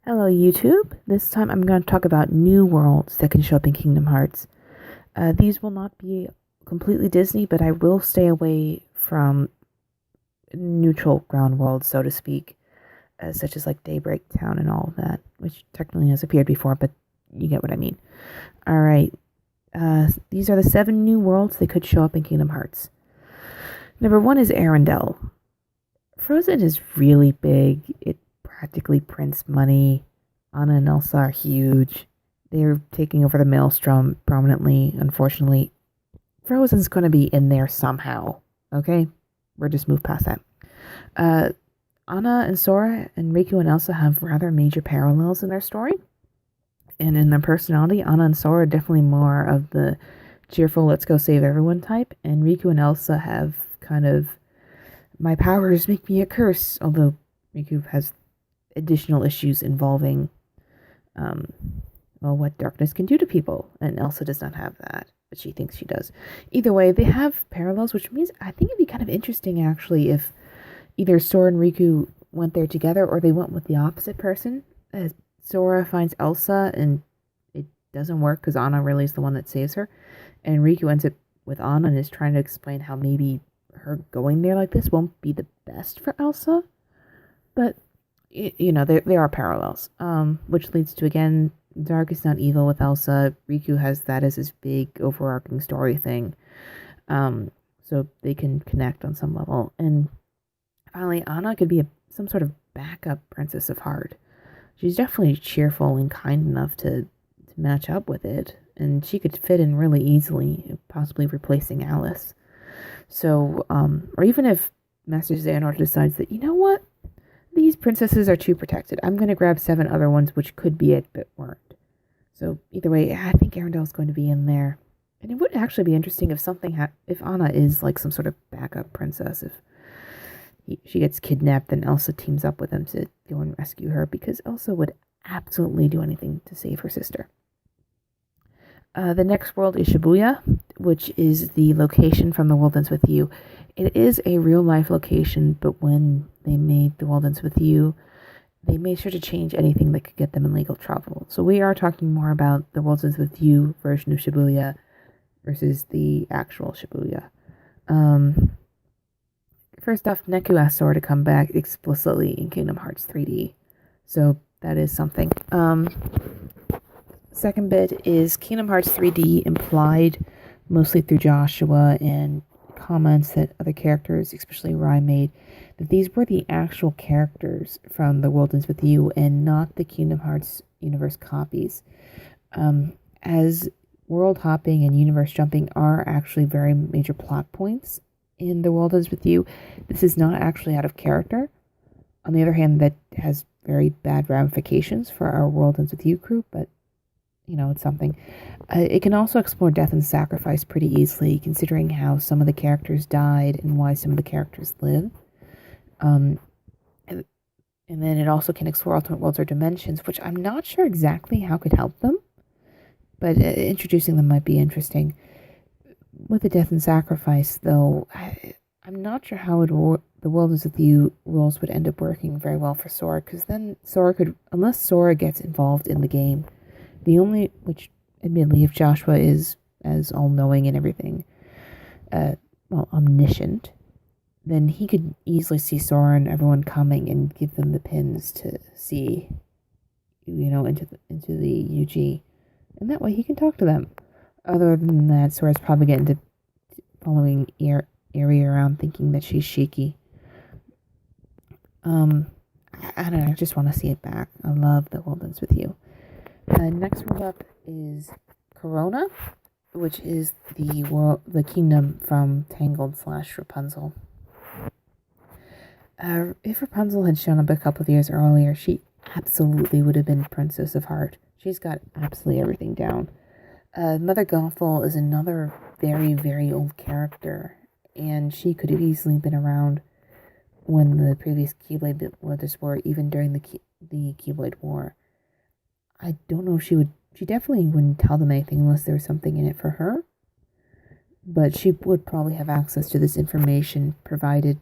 Hello, YouTube. This time I'm going to talk about new worlds that can show up in Kingdom Hearts. These will not be completely Disney, but I will stay away from neutral ground worlds, so to speak, such as like Daybreak Town and all of that, which technically has appeared before, but you get what I mean. Alright, these are the 7 new worlds that could show up in Kingdom Hearts. Number 1 is Arendelle. Frozen is really big. It practically prints money. Anna and Elsa are huge. They're taking over the maelstrom prominently, unfortunately. Frozen's going to be in there somehow. Okay? We're just moved past that. Uh, Anna and Sora and Riku and Elsa have rather major parallels in their story. And in their personality, Anna and Sora are definitely more of the cheerful, let's go save everyone type. And Riku and Elsa have kind of, my powers make me a curse. Although Riku has additional issues involving what darkness can do to people, and Elsa does not have that, but she thinks she does. Either way, they have parallels, which means I think it'd be kind of interesting actually if either Sora and Riku went there together or they went with the opposite person. Sora finds Elsa and it doesn't work because Anna really is the one that saves her, and Riku ends up with Anna and is trying to explain how maybe her going there like this won't be the best for Elsa, but there are parallels, which leads to, again, dark is not evil with Elsa. Riku has that as his big overarching story thing, so they can connect on some level. And finally, Anna could be some sort of backup Princess of Heart. She's definitely cheerful and kind enough to match up with it, and she could fit in really easily, possibly replacing Alice. So, or even if Master Xehanort decides that, you know what, these princesses are too protected, I'm going to grab 7 other ones which could be it but weren't. So either way, I think Arendelle's going to be in there. And it would actually be interesting if if Anna is like some sort of backup princess, if she gets kidnapped and Elsa teams up with him to go and rescue her, because Elsa would absolutely do anything to save her sister. The next world is Shibuya, which is the location from The World Ends With You. It is a real life location, but when they made The World Ends With You, they made sure to change anything that could get them in legal trouble. So we are talking more about The World Ends With You version of Shibuya versus the actual Shibuya. First off, Neku asked Sora to come back explicitly in Kingdom Hearts 3D. So that is something. Second bit is Kingdom Hearts 3D implied mostly through Joshua and comments that other characters, especially Rai, made, that these were the actual characters from The World Ends With You and not the Kingdom Hearts universe copies. As world hopping and universe jumping are actually very major plot points in The World Ends With You, this is not actually out of character. On the other hand, that has very bad ramifications for our World Ends With You crew, but it's something. It can also explore death and sacrifice pretty easily, considering how some of the characters died and why some of the characters live. And then it also can explore alternate worlds or dimensions, which I'm not sure exactly how could help them, but introducing them might be interesting. With the death and sacrifice, though, I'm not sure how the World Ends With You rules would end up working very well for Sora, because then unless Sora gets involved in the game, which admittedly, if Joshua is as all-knowing and everything, omniscient, then he could easily see Sora and everyone coming and give them the pins to see, into the UG, and that way he can talk to them. Other than that, Sora's probably getting to following Eri around, thinking that she's Shiki. I don't know. I just want to see it back. I love The World Ends With You. Next one up is Corona, which is the kingdom from Tangled / Rapunzel. If Rapunzel had shown up a couple of years earlier, she absolutely would have been Princess of Heart. She's got absolutely everything down. Mother Gothel is another very, very old character, and she could have easily been around when the previous Keyblade Brothers were, even during the Keyblade War. I don't know if she definitely wouldn't tell them anything unless there was something in it for her, but she would probably have access to this information provided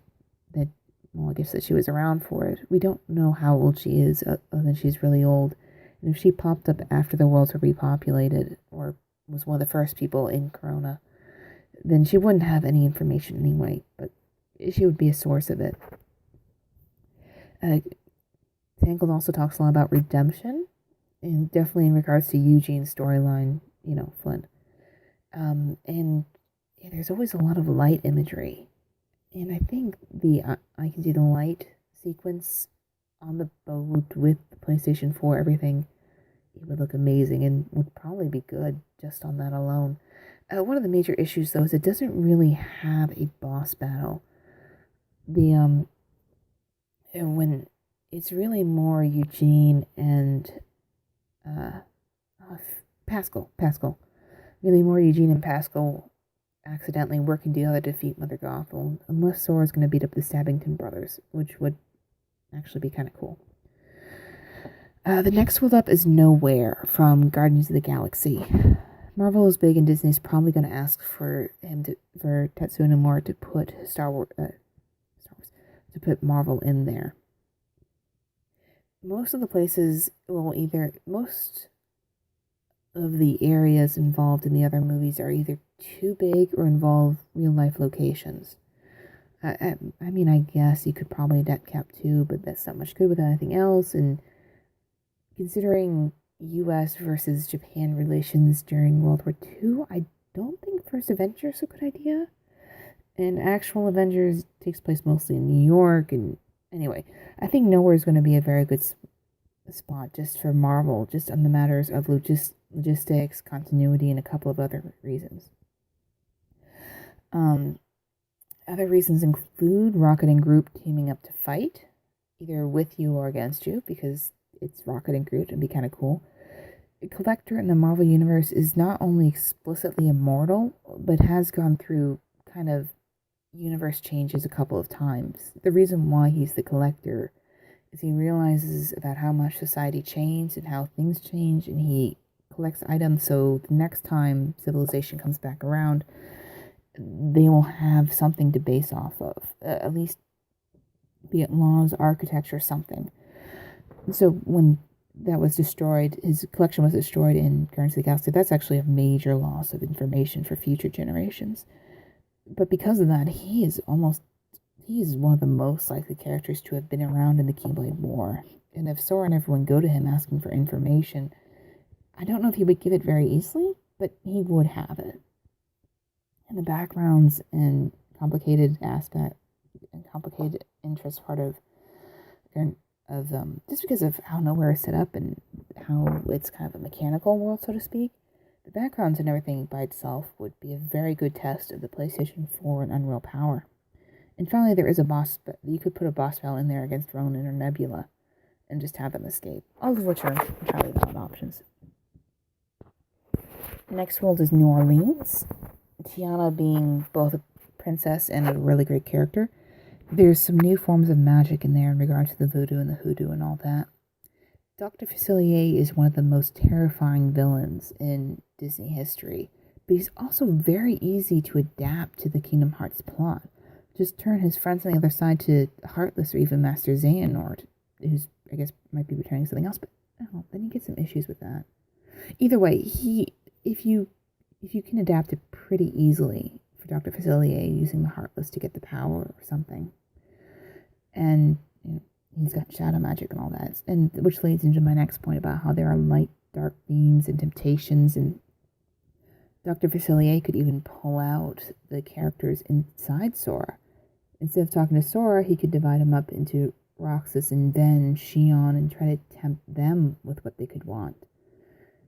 that well, I guess that she was around for it. We don't know how old she is, other than she's really old. And if she popped up after the worlds were repopulated, or was one of the first people in Corona, then she wouldn't have any information anyway, but she would be a source of it. Tangled also talks a lot about redemption, and definitely in regards to Eugene's storyline, Flynn. And yeah, there's always a lot of light imagery. And I think the I can see the light sequence on the boat with the PlayStation 4, everything, it would look amazing and would probably be good just on that alone. One of the major issues though is it doesn't really have a boss battle. The when it's really more Eugene and uh, Pascal, really more Eugene and Pascal accidentally working together to defeat Mother Gothel, unless Sora's going to beat up the Stabbington brothers, which would actually be kind of cool. The next world up is Nowhere from Guardians of the Galaxy. Marvel is big, and Disney's probably going to ask for Tetsuya Nomura to put to put Marvel in there. Most of the places, most of the areas involved in the other movies are either too big or involve real life locations. I mean, I guess you could probably debt cap too, but that's not much good with anything else. And considering U.S. versus Japan relations during World War II, I don't think First Avengers is a good idea. And actual Avengers takes place mostly in New York. And anyway, I think Nowhere is going to be a very good spot just for Marvel, just on the matters of logistics, continuity, and a couple of other reasons. Other reasons include Rocket and Groot teaming up to fight, either with you or against you, because it's Rocket and Groot, and be kind of cool. Collector in the Marvel Universe is not only explicitly immortal, but has gone through kind of universe changes a couple of times. The reason why he's the Collector is he realizes about how much society changed and how things change, and he collects items so the next time civilization comes back around, they will have something to base off of, at least be it laws, architecture, something. So when that was destroyed, his collection was destroyed in Guardians of the Galaxy, that's actually a major loss of information for future generations. But because of that, he is one of the most likely characters to have been around in the Keyblade War. And if Sora and everyone go to him asking for information, I don't know if he would give it very easily, but he would have it. And the backgrounds and complicated aspect and complicated interest part of just because of how Nowhere is set up and how it's kind of a mechanical world, so to speak, the backgrounds and everything by itself would be a very good test of the PlayStation 4 and Unreal Power. And finally, there is a boss, but you could put a boss battle in there against Ronan or Nebula and just have them escape, all of which are entirely valid options. Next world is New Orleans. Tiana being both a princess and a really great character. There's some new forms of magic in there in regard to the voodoo and the hoodoo and all that. Dr. Facilier is one of the most terrifying villains in Disney history, but he's also very easy to adapt to the Kingdom Hearts plot. Just turn his friends on the other side to Heartless or even Master Xehanort, who's, I guess, might be returning something else, but I don't know, then you get some issues with that. Either way, if you can adapt it pretty easily for Dr. Facilier using the Heartless to get the power or something. And he's got shadow magic and all that. And which leads into my next point about how there are light, dark themes and temptations, and Dr. Facilier could even pull out the characters inside Sora. Instead of talking to Sora, he could divide them up into Roxas and Ven, Xion, and try to tempt them with what they could want,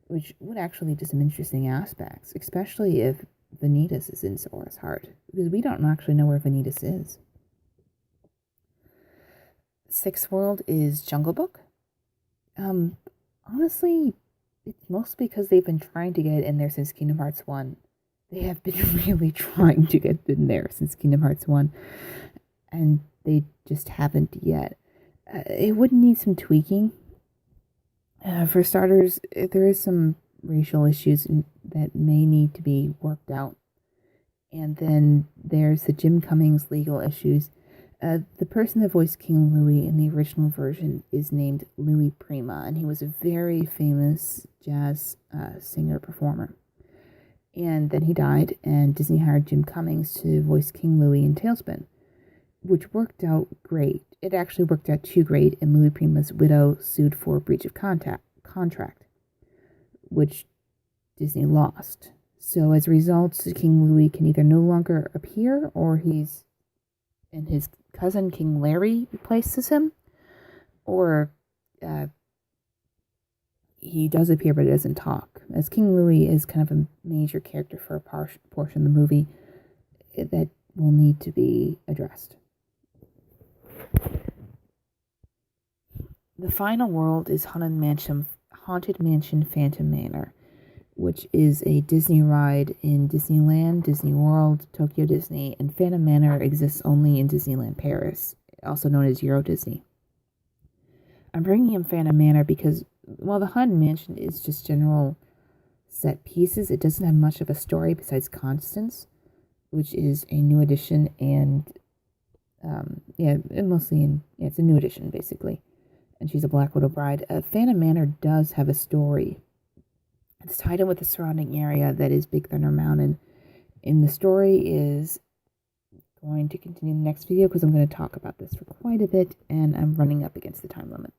which would actually lead to some interesting aspects, especially if Vanitas is in Sora's heart, because we don't actually know where Vanitas is. Sixth world is Jungle Book. Honestly, it's mostly because they've been trying to get it in there since Kingdom Hearts 1. They have been really trying to get it in there since Kingdom Hearts 1, and they just haven't yet. It would need some tweaking. For starters, there is some racial issues that may need to be worked out. And then there's the Jim Cummings legal issues. The person that voiced King Louis in the original version is named Louis Prima, and he was a very famous jazz singer performer. And then he died, and Disney hired Jim Cummings to voice King Louis in Tailspin, which worked out great. It actually worked out too great, and Louis Prima's widow sued for breach of contract, which Disney lost. So as a result, King Louis can either no longer appear, or his cousin King Larry replaces him, or he does appear but he doesn't talk. As King Louis is kind of a major character for a portion of the movie that will need to be addressed. The final world is Haunted Mansion Phantom Manor, which is a Disney ride in Disneyland, Disney World, Tokyo Disney, and Phantom Manor exists only in Disneyland Paris, also known as Euro Disney. I'm bringing in Phantom Manor because while the Haunted Mansion is just general set pieces, it doesn't have much of a story besides Constance, which is a new addition, and it's a new addition basically, and she's a Black Widow bride. Phantom Manor does have a story. It's tied in with the surrounding area that is Big Thunder Mountain, and the story is going to continue in the next video because I'm going to talk about this for quite a bit, and I'm running up against the time limit.